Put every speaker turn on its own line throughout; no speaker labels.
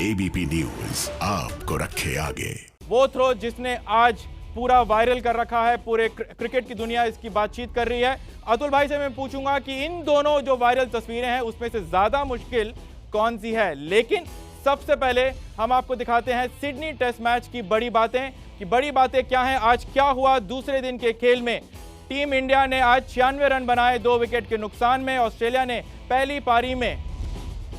ABP news आपको रखे आगे।
वो थ्रो जिसने आज पूरा वायरल कर रखा है, पूरे क्रिकेट की दुनिया इसकी बातचीत कर रही है। अतुल भाई से मैं पूछूंगा कि इन दोनों जो वायरल तस्वीरें हैं उसमें से ज्यादा मुश्किल कौन सी है। लेकिन सबसे पहले हम आपको दिखाते हैं सिडनी टेस्ट मैच की बड़ी बातें कि बड़ी बातें क्या हैं, आज क्या हुआ दूसरे दिन के खेल में। टीम इंडिया ने आज 96 रन बनाए 2 विकेट के नुकसान में। ऑस्ट्रेलिया ने पहली पारी में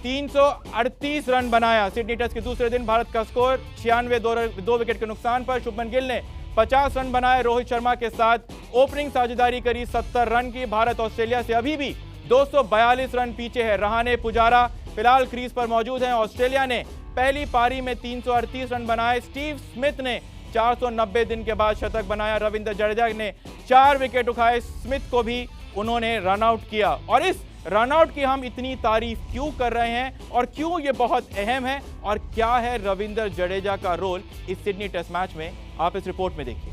338 रन बनाया। सिडनी टेस्ट के दूसरे दिन भारत का स्कोर 96 2 विकेट के नुकसान पर। शुभमन गिल ने 50 रन बनाए। रोहित शर्मा के साथ ओपनिंग साझेदारी करी 70 रन की। भारत ऑस्ट्रेलिया से अभी भी 242 रन पीछे है। रहाणे पुजारा फिलहाल क्रीज पर मौजूद हैं। ऑस्ट्रेलिया ने पहली पारी में 338 रन बनाए। स्टीव स्मिथ ने 490 दिन के बाद शतक बनाया। रविंद्र जडेजा ने 4 विकेट उठाए। स्मिथ को भी उन्होंने रन आउट किया। और इस रन आउट की हम इतनी तारीफ क्यों कर रहे हैं और क्यों ये बहुत अहम है और क्या है रविंद्र जडेजा का रोल इस सिडनी टेस्ट मैच में, आप इस रिपोर्ट में देखिए।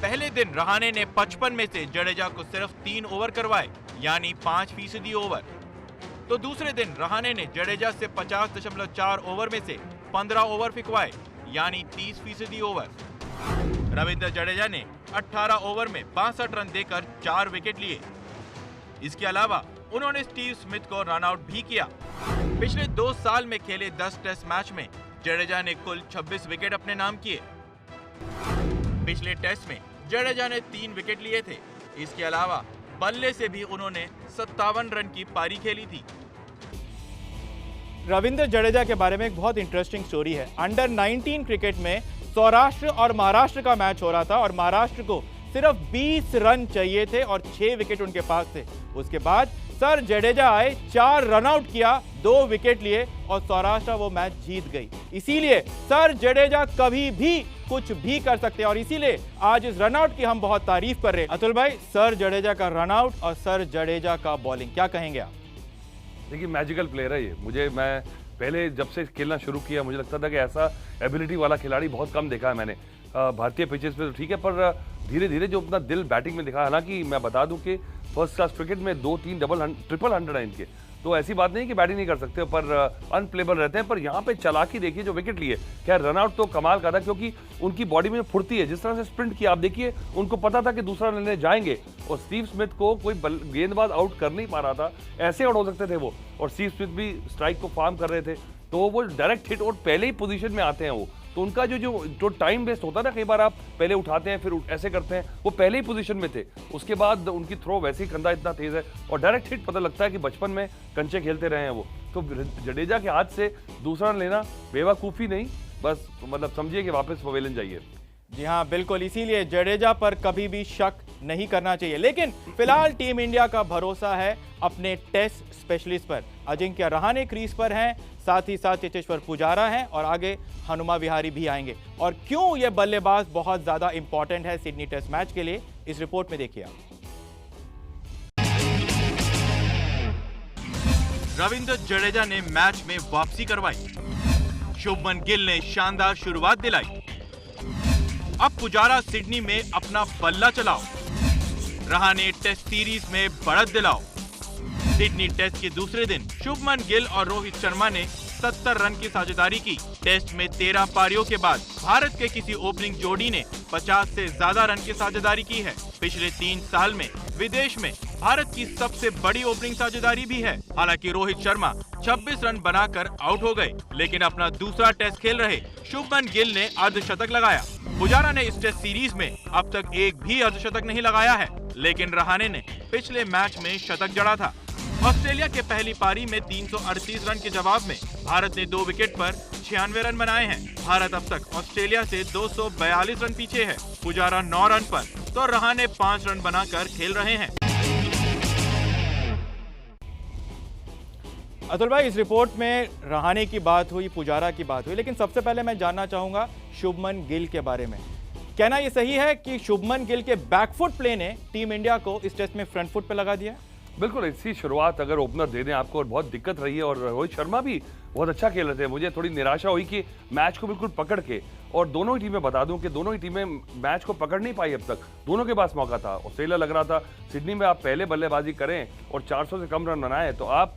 पहले दिन रहाणे ने 55 में से जडेजा को सिर्फ 3 ओवर करवाए, यानी 5% ओवर। तो दूसरे दिन रहाणे ने जडेजा से 50.4 ओवर में से 15 ओवर फिकवाए, यानी 30% ओवर। रविंद्र जडेजा ने 18 ओवर में 62 रन देकर 4 विकेट लिए। इसके अलावा उन्होंने स्टीव स्मिथ को रन आउट भी किया। पिछले 2 साल में खेले 10 टेस्ट मैच में जडेजा ने कुल 26 विकेट अपने नाम किए। पिछले टेस्ट में जडेजा ने 3 विकेट लिए थे। इसके अलावा बल्ले से भी उन्होंने 57 रन की पारी खेली थी।
रविंद्र जडेजा के बारे में एक बहुत इंटरेस्टिंग स्टोरी है। अंडर 19 क्रिकेट में सौराष्ट्र और महाराष्ट्र का मैच हो रहा था और महाराष्ट्र को सिर्फ 20 रन चाहिए थे और 6 विकेट उनके पास थे। उसके बाद सर जडेजा आए, 4 रन आउट किया, 2 विकेट लिए और सौराष्ट्र वो मैच जीत गई। इसीलिए सर जडेजा कभी भी कुछ भी कर सकते हैं और इसीलिए आज इस रन आउट की हम बहुत तारीफ कर रहे हैं। अतुल भाई, सर जडेजा का रन आउट और सर जडेजा का बॉलिंग, क्या कहेंगे आप?
देखिए, मैजिकल प्लेयर है ये। मैं पहले जब से खेलना शुरू किया मुझे लगता था कि ऐसा एबिलिटी वाला खिलाड़ी बहुत कम देखा है मैंने। भारतीय पिचेस पे तो ठीक है, पर धीरे धीरे जो अपना दिल बैटिंग में दिखा, हालांकि मैं बता दूं कि फर्स्ट क्लास क्रिकेट में 2-3 ट्रिपल 100 है इनके, तो ऐसी बात नहीं कि बैटिंग नहीं कर सकते, पर अनप्लेबल रहते हैं। पर यहाँ पे चालाकी देखिए, जो विकेट लिए, खैर रनआउट तो कमाल का था क्योंकि उनकी बॉडी में फुर्ती है। जिस तरह से स्प्रिंट किया, आप देखिए, उनको पता था कि दूसरा लेने जाएंगे और स्टीव स्मिथ को कोई गेंदबाज आउट कर नहीं पा रहा था, ऐसे आउट हो सकते थे वो। और स्टीव स्मिथ भी स्ट्राइक को फार्म कर रहे थे, तो वो डायरेक्ट हिट और पहले ही पोजीशन में आते हैं वो, तो उनका जो टाइम वेस्ट होता है ना, कई बार आप पहले उठाते हैं फिर ऐसे करते हैं, वो पहले ही पोजीशन में थे। उसके बाद उनकी थ्रो वैसे ही, कंधा इतना तेज है और डायरेक्ट हिट, पता लगता है कि बचपन में कंचे खेलते रहे हैं वो। तो जडेजा के हाथ से दूसरा लेना बेवकूफ़ी नहीं, बस मतलब समझिए कि वापस पवेलियन जाइए।
जी हाँ, बिल्कुल, इसीलिए जडेजा पर कभी भी शक नहीं करना चाहिए। लेकिन फिलहाल टीम इंडिया का भरोसा है अपने टेस्ट स्पेशलिस्ट पर। अजिंक्य रहाणे क्रीज पर हैं, साथ ही साथ चेतेश्वर पुजारा हैं और आगे हनुमा विहारी भी आएंगे। और क्यों ये बल्लेबाज बहुत ज्यादा इंपॉर्टेंट है सिडनी टेस्ट मैच के लिए, इस रिपोर्ट में देखिए आप।
रविंद्र जडेजा ने मैच में वापसी करवाई। शुभमन गिल ने शानदार शुरुआत दिलाई। अब पुजारा सिडनी में अपना बल्ला चलाओ। रहाणे टेस्ट सीरीज में बढ़त दिलाओ। सिडनी टेस्ट के दूसरे दिन शुभमन गिल और रोहित शर्मा ने 70 रन की साझेदारी की। टेस्ट में 13 पारियों के बाद भारत के किसी ओपनिंग जोड़ी ने 50 से ज्यादा रन की साझेदारी की है। पिछले 3 साल में विदेश में भारत की सबसे बड़ी ओपनिंग साझेदारी भी है। हालांकि रोहित शर्मा 26 रन बनाकर आउट हो गए, लेकिन अपना दूसरा टेस्ट खेल रहे शुभमन गिल ने अर्धशतक लगाया। पुजारा ने इस टेस्ट सीरीज में अब तक एक भी अर्धशतक नहीं लगाया है, लेकिन रहाणे ने पिछले मैच में शतक जड़ा था। ऑस्ट्रेलिया के पहली पारी में 338 रन के जवाब में भारत ने 2 विकेट पर 96 रन बनाए हैं। भारत अब तक ऑस्ट्रेलिया से 242 रन पीछे है। पुजारा 9 रन पर तो रहाणे 5 रन बनाकर खेल रहे हैं।
अतुल भाई, इस रिपोर्ट में रहाणे की बात हुई, पुजारा की बात हुई, लेकिन सबसे पहले मैं जानना चाहूंगा शुभमन गिल के बारे में। कहना यह सही है कि शुभमन गिल के बैकफुट प्ले ने टीम इंडिया को इस टेस्ट में फ्रंट फुट पे लगा दिया?
बिल्कुल ऐसी शुरुआत अगर ओपनर दे दें आपको, और बहुत दिक्कत रही है, और रोहित शर्मा भी बहुत अच्छा खेल रहे थे। मुझे थोड़ी निराशा हुई कि मैच को बिल्कुल पकड़ के, और दोनों ही टीमें बता दूं कि दोनों ही टीमें मैच को पकड़ नहीं पाई अब तक। दोनों के पास मौका था। ऑस्ट्रेलिया लग रहा था सिडनी में आप पहले बल्लेबाजी करें और 400 से कम रन बनाएं तो आप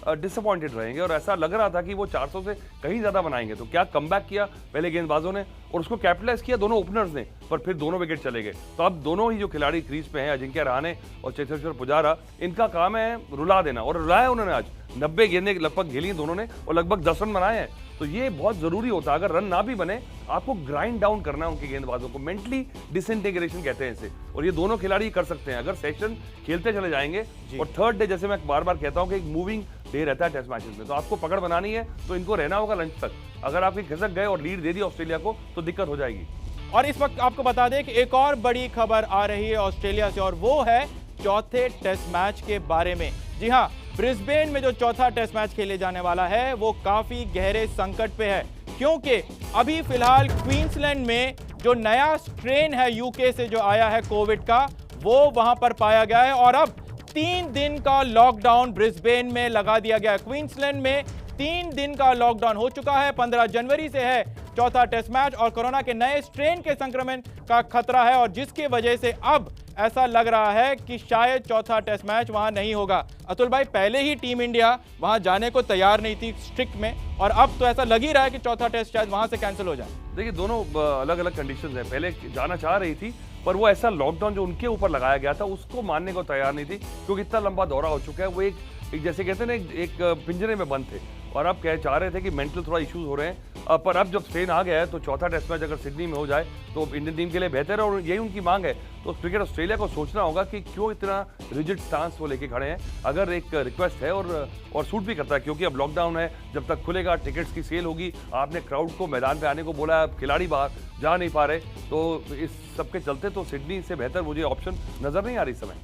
डिसअपॉइंटेड रहेंगे, और ऐसा लग रहा था कि वो 400 से कहीं ज्यादा बनाएंगे। तो क्या कमबैक किया पहले गेंदबाजों ने, और उसको कैपिटलाइज किया दोनों ओपनर्स ने, पर फिर दोनों विकेट चले गए। तो अब दोनों ही जो खिलाड़ी क्रीज पे हैं, अजिंक्य रहाणे और चेतेश्वर पुजारा, इनका काम है रुला देना, और रुलाया उन्होंने। आज 90 गेंदें लगभग खेली दोनों ने और लगभग 10 रन बनाए हैं। तो ये बहुत जरूरी होता है। अगर रन ना भी बने, आपको ग्राइंड डाउन करना है उनके गेंदबाजों को, मेंटली डिसइंटीग्रेशन कहते हैं इसे, और ये दोनों खिलाड़ी कर सकते हैं अगर सेशन खेलते चले जाएंगे। और थर्ड डे, जैसे मैं बार बार कहता हूं कि एक मूविंग डे रहता है टेस्ट मैचेस में, तो आपको पकड़ बनानी है तो इनको रहना होगा लंच तक। अगर आप खिसक गए और लीड दे दी ऑस्ट्रेलिया को तो दिक्कत हो जाएगी।
और इस वक्त आपको बता दें कि एक और बड़ी खबर आ रही है ऑस्ट्रेलिया से, और वो है चौथे टेस्ट मैच के बारे में। जी हां, ब्रिस्बेन में जो चौथा टेस्ट मैच खेले जाने वाला है वो काफी गहरे संकट पे है, क्योंकि अभी फिलहाल क्वींसलैंड में जो नया स्ट्रेन है यूके से जो आया है कोविड का, वो वहां पर पाया गया है, और अब 3 दिन का लॉकडाउन ब्रिस्बेन में लगा दिया गया है। क्वींसलैंड में 3 दिन का लॉकडाउन हो चुका है। 15 जनवरी से है चौथा टेस्ट मैच, और कोरोना के नए स्ट्रेन के संक्रमण का खतरा है, और जिसकी वजह से अब ऐसा लग रहा है कि शायद चौथा टेस्ट मैच वहां नहीं होगा। अतुल भाई, पहले ही टीम इंडिया वहां जाने को तैयार नहीं थी स्ट्रिक्ट में, और अब तो ऐसा लग ही रहा है कि चौथा टेस्ट शायद वहां से कैंसिल हो जाए।
देखिए, दोनों अलग अलग कंडीशंस हैं। पहले जाना चाह रही थी, पर वो ऐसा लॉकडाउन जो उनके ऊपर लगाया गया था उसको मानने को तैयार नहीं थी, क्योंकि इतना लंबा दौरा हो चुका है। वो एक जैसे कहते हैं ना, एक पिंजरे में बंद थे, और अब चाह रहे थे कि मेंटल थोड़ा इश्यूज हो रहे हैं। पर अब जब स्ट्रेन आ गया है तो चौथा टेस्ट मैच अगर सिडनी में हो जाए तो इंडियन टीम के लिए बेहतर है, और यही उनकी मांग है। तो क्रिकेट ऑस्ट्रेलिया को सोचना होगा कि क्यों इतना रिजिड स्टांस वो लेके खड़े हैं। अगर एक रिक्वेस्ट है और सूट भी करता है, क्योंकि अब लॉकडाउन है, जब तक खुलेगा टिकट्स की सेल होगी। आपने क्राउड को मैदान पे आने को बोला है, खिलाड़ी बाहर जा नहीं पा रहे, तो इस सबके चलते तो सिडनी से बेहतर मुझे ऑप्शन नजर नहीं आ रही इस समय।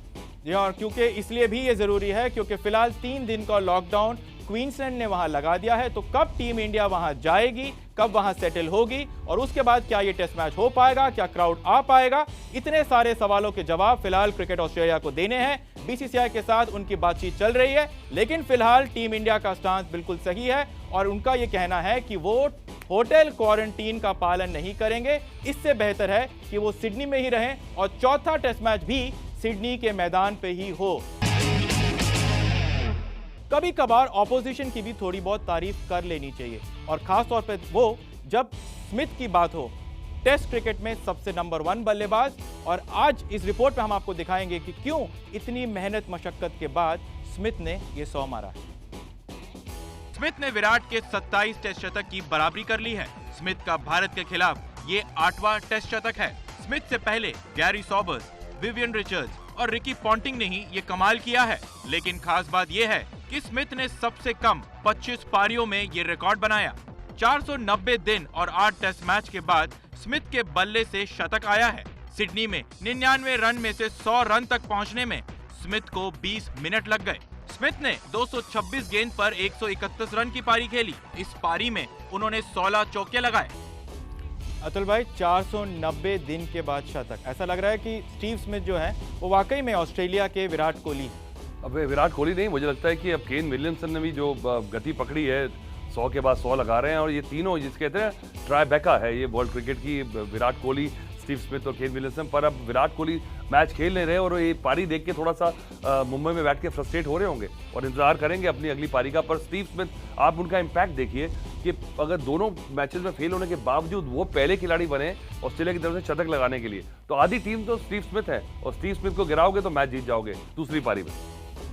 जी, और क्योंकि इसलिए भी ये जरूरी है क्योंकि फिलहाल 3 दिन का लॉकडाउन क्वींसलैंड ने वहां लगा दिया है। तो कब टीम इंडिया वहां जाएगी, कब वहां सेटल होगी, और उसके बाद क्या ये टेस्ट मैच हो पाएगा, क्या क्राउड आ पाएगा, इतने सारे सवालों के जवाब फिलहाल क्रिकेट ऑस्ट्रेलिया को देने हैं। बीसीसीआई के साथ उनकी बातचीत चल रही है, लेकिन फिलहाल टीम इंडिया का स्टांस बिल्कुल सही है, और उनका ये कहना है कि वो होटल क्वारंटीन का पालन नहीं करेंगे। इससे बेहतर है कि वो सिडनी में ही रहें, और चौथा टेस्ट मैच भी सिडनी के मैदान पे ही हो। कभी कभार ऑपोजिशन की भी थोड़ी बहुत तारीफ कर लेनी चाहिए, और खास तौर पे वो जब स्मिथ की बात हो, टेस्ट क्रिकेट में सबसे नंबर 1 बल्लेबाज। और आज इस रिपोर्ट में हम आपको दिखाएंगे कि क्यों इतनी मेहनत मशक्कत के बाद स्मिथ ने ये 100 मारा है।
स्मिथ ने विराट के 27 टेस्ट शतक की बराबरी कर ली है। स्मिथ का भारत के खिलाफ ये 8वां टेस्ट शतक है। स्मिथ से पहले गैरी सॉबर्स, विवियन रिचर्ड्स और रिकी पॉन्टिंग ने ही ये कमाल किया है। लेकिन खास बात ये है कि स्मिथ ने सबसे कम 25 पारियों में ये रिकॉर्ड बनाया। 490 दिन और 8 टेस्ट मैच के बाद स्मिथ के बल्ले से शतक आया है। सिडनी में 99 रन में से 100 रन तक पहुंचने में स्मिथ को 20 मिनट लग गए। स्मिथ ने 226 गेंद पर 131 रन की पारी खेली। इस पारी में उन्होंने 16 चौके लगाए।
अतुल भाई, 490 दिन के बाद शतक, ऐसा लग रहा है कि स्टीव स्मिथ जो है वो वाकई में ऑस्ट्रेलिया के विराट कोहली।
अब विराट कोहली नहीं, मुझे लगता है कि अब केन विलियमसन ने भी जो गति पकड़ी है, 100 के बाद 100 लगा रहे हैं, और ये तीनों जिसके कहते हैं ट्राइबेका है ये वर्ल्ड क्रिकेट की, विराट कोहली, स्टीव स्मिथ और केन विलियमसन। पर अब विराट कोहली मैच खेल नहीं रहे, और ये पारी देख के थोड़ा सा मुंबई में बैठ के फ्रस्ट्रेट हो रहे होंगे और इंतजार करेंगे अपनी अगली पारी का। पर स्टीव स्मिथ, आप उनका इम्पैक्ट देखिए कि अगर दोनों मैचेस में फेल होने के बावजूद वो पहले खिलाड़ी बने ऑस्ट्रेलिया की तरफ से शतक लगाने के लिए, तो आधी टीम तो स्टीव स्मिथ है, और स्टीव स्मिथ को गिराओगे तो मैच जीत जाओगे दूसरी पारी में।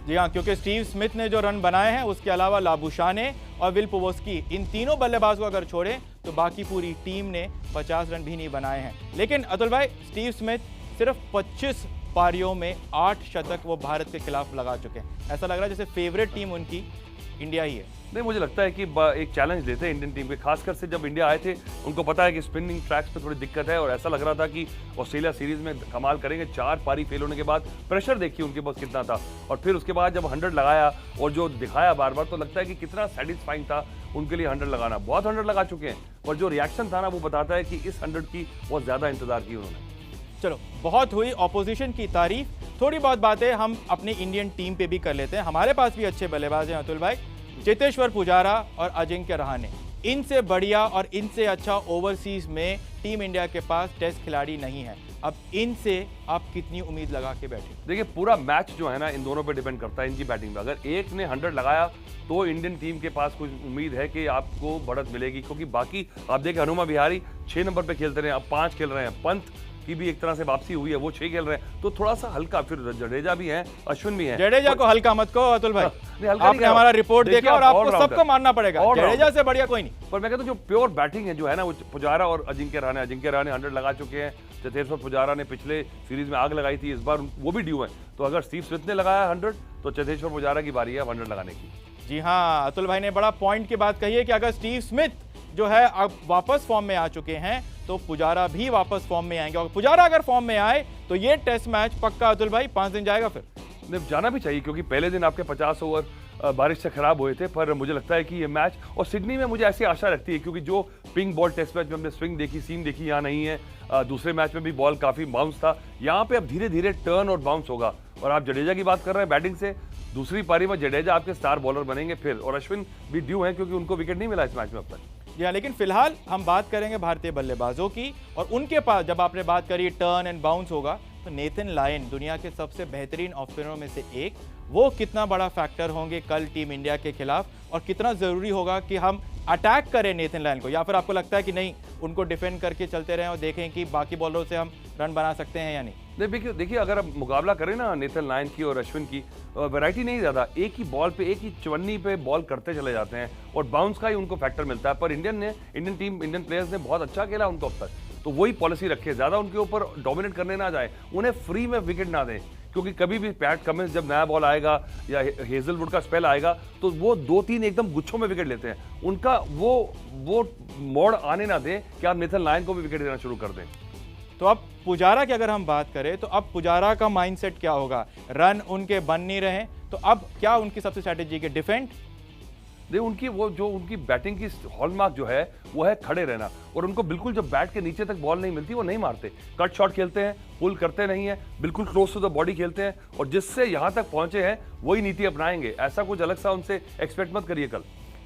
जी हाँ, क्योंकि स्टीव स्मिथ ने जो रन बनाए हैं, उसके अलावा लाबुशाने और विल पुवोस्की, इन तीनों बल्लेबाज को अगर छोड़े तो बाकी पूरी टीम ने 50 रन भी नहीं बनाए हैं। लेकिन अतुल भाई, स्टीव स्मिथ सिर्फ 25 पारियों में 8 शतक वो भारत के खिलाफ लगा चुके हैं। ऐसा लग रहा है जैसे फेवरेट टीम उनकी इंडिया ही है।
नहीं, मुझे लगता है कि एक चैलेंज लेते हैं इंडियन टीम के, खासकर से जब इंडिया आए थे उनको पता है कि स्पिनिंग ट्रैक्स पे थोड़ी दिक्कत है, और ऐसा लग रहा था कि ऑस्ट्रेलिया सीरीज में कमाल करेंगे। 4 पारी फेल होने के बाद प्रेशर देखिए उनके पास कितना था, और फिर उसके बाद जब 100 लगाया और जो दिखाया बार बार, तो लगता है कि कितना सेटिस्फाइंग था उनके लिए 100 लगाना। बहुत 100 लगा चुके हैं, और जो रिएक्शन था ना, वो बताता है कि इस 100 की बहुत ज्यादा इंतजार की उन्होंने।
चलो, बहुत हुई ऑपोजिशन की तारीफ, थोड़ी बहुत बातें हम अपनी इंडियन टीम पे भी कर लेते हैं। हमारे पास भी अच्छे बल्लेबाज हैं अतुल भाई, चेतेश्वर पुजारा और अजिंक्य रहाणे। इनसे बढ़िया और इनसे अच्छा ओवरसीज में टीम इंडिया के पास टेस्ट खिलाड़ी नहीं है। अब इनसे आप कितनी उम्मीद लगा के बैठे?
देखिए, पूरा मैच जो है ना इन दोनों पे डिपेंड करता है इनकी बैटिंग पे। अगर एक ने 100 लगाया तो इंडियन टीम के पास कुछ उम्मीद है कि आपको बढ़त मिलेगी, क्योंकि बाकी आप देखें हनुमा विहारी 6 नंबर पे खेलते रहे, अब 5 खेल रहे हैं, पंत की भी एक तरह से वापसी हुई है, वो 6 खेल रहे हैं, तो थोड़ा सा हल्का। फिर जडेजा भी है, अश्विन भी है।
जडेजा को हल्का मत कहो अतुल भाई,
हल्का
आपने हमारा रिपोर्ट देखा और आपको सबको मानना पड़ेगा,
और
जडेजा से बढ़िया कोई नहीं।
पर मैं कहता हूं जो प्योर बैटिंग है जो है ना, वो पुजारा और अजिंक्य रहाणे 100 लगा चुके हैं। चेतेश्वर पुजारा ने पिछले सीरीज में आग लगाई थी, इस बार वो भी ड्यू है। तो अगर स्टीव स्मिथ ने लगाया 100 तो चेतेश्वर पुजारा की बारी है 100 लगाने की।
जी हाँ, अतुल भाई ने बड़ा पॉइंट की बात कही है कि अगर स्टीव स्मिथ जो है अब वापस फॉर्म में आ चुके हैं तो पुजारा भी वापस फॉर्म में आएंगे, और पुजारा अगर फॉर्म में आए तो ये टेस्ट मैच पक्का अतुल भाई 5 दिन जाएगा। फिर
जाना भी चाहिए, क्योंकि पहले दिन आपके 50 ओवर बारिश से खराब हुए थे, पर मुझे लगता है कि ये मैच, और सिडनी में मुझे ऐसी आशा लगती है क्योंकि जो पिंक बॉल टेस्ट मैच में हमने स्विंग देखी, सीम देखी, यहाँ नहीं है। दूसरे मैच में भी बॉल काफी बाउंस था, यहाँ पे अब धीरे धीरे टर्न और बाउंस होगा। और आप जडेजा की बात कर रहे हैं बैटिंग से, दूसरी पारी में जडेजा आपके स्टार बॉलर बनेंगे फिर, और अश्विन भी ड्यू है क्योंकि उनको विकेट नहीं मिला इस मैच में अब तक।
जी हाँ, लेकिन फिलहाल हम बात करेंगे भारतीय बल्लेबाजों की, और उनके पास जब आपने बात करी टर्न एंड बाउंस होगा तो नेथन लायन दुनिया के सबसे बेहतरीन ऑफ स्पिनरों में से एक, वो कितना बड़ा फैक्टर होंगे कल टीम इंडिया के खिलाफ, और कितना जरूरी होगा कि हम अटैक करें नेथन लायन को, या फिर आपको लगता है कि नहीं उनको डिफेंड करके चलते रहें और देखें कि बाकी बॉलरों से हम रन बना सकते हैं या नहीं?
देखिए अगर आप मुकाबला करें ना नेथन लायन की और अश्विन की, वैरायटी नहीं ज़्यादा, एक ही बॉल पे, एक ही चवन्नी पे बॉल करते चले जाते हैं और बाउंस का ही उनको फैक्टर मिलता है। पर इंडियन प्लेयर्स ने बहुत अच्छा खेला उनको अब तक, तो वही पॉलिसी रखे, ज़्यादा उनके ऊपर डोमिनेट करने ना जाए, उन्हें फ्री में विकेट ना दें, क्योंकि कभी भी पैट कमिंस जब नया बॉल आएगा या हेजलवुड का स्पेल आएगा तो वो 2-3 एकदम गुच्छों में विकेट लेते हैं, उनका वो मोड़ आने ना दें कि आप नेथन लायन को भी विकेट देना शुरू कर दें।
तो अब पुजारा की अगर हम बात करें तो अब पुजारा का माइंडसेट क्या होगा? रन उनके बन नहीं रहे तो अब क्या उनकी सबसे स्ट्रैटेजी के डिफेंड?
उनकी बैटिंग की हॉलमार्क जो है वो है खड़े रहना, और उनको बिल्कुल जब बैट के नीचे तक बॉल नहीं मिलती वो नहीं मारते, कट शॉट खेलते हैं, पुल करते नहीं है, बिल्कुल क्लोज टू द बॉडी खेलते हैं, और जिससे यहां तक पहुंचे हैं वही नीति अपनाएंगे। ऐसा कुछ अलग सा उनसे एक्सपेक्ट मत करिए कल।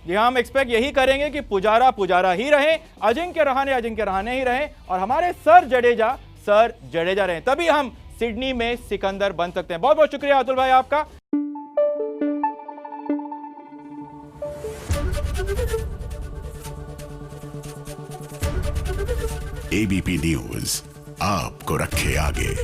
जी हाँ, हम एक्सपेक्ट यही करेंगे कि पुजारा ही रहे, अजिंक्य रहाणे ही रहे, और हमारे सर जडेजा रहे, तभी हम सिडनी में सिकंदर बन सकते हैं। बहुत बहुत शुक्रिया अतुल भाई आपका।
एबीपी न्यूज आपको रखे आगे।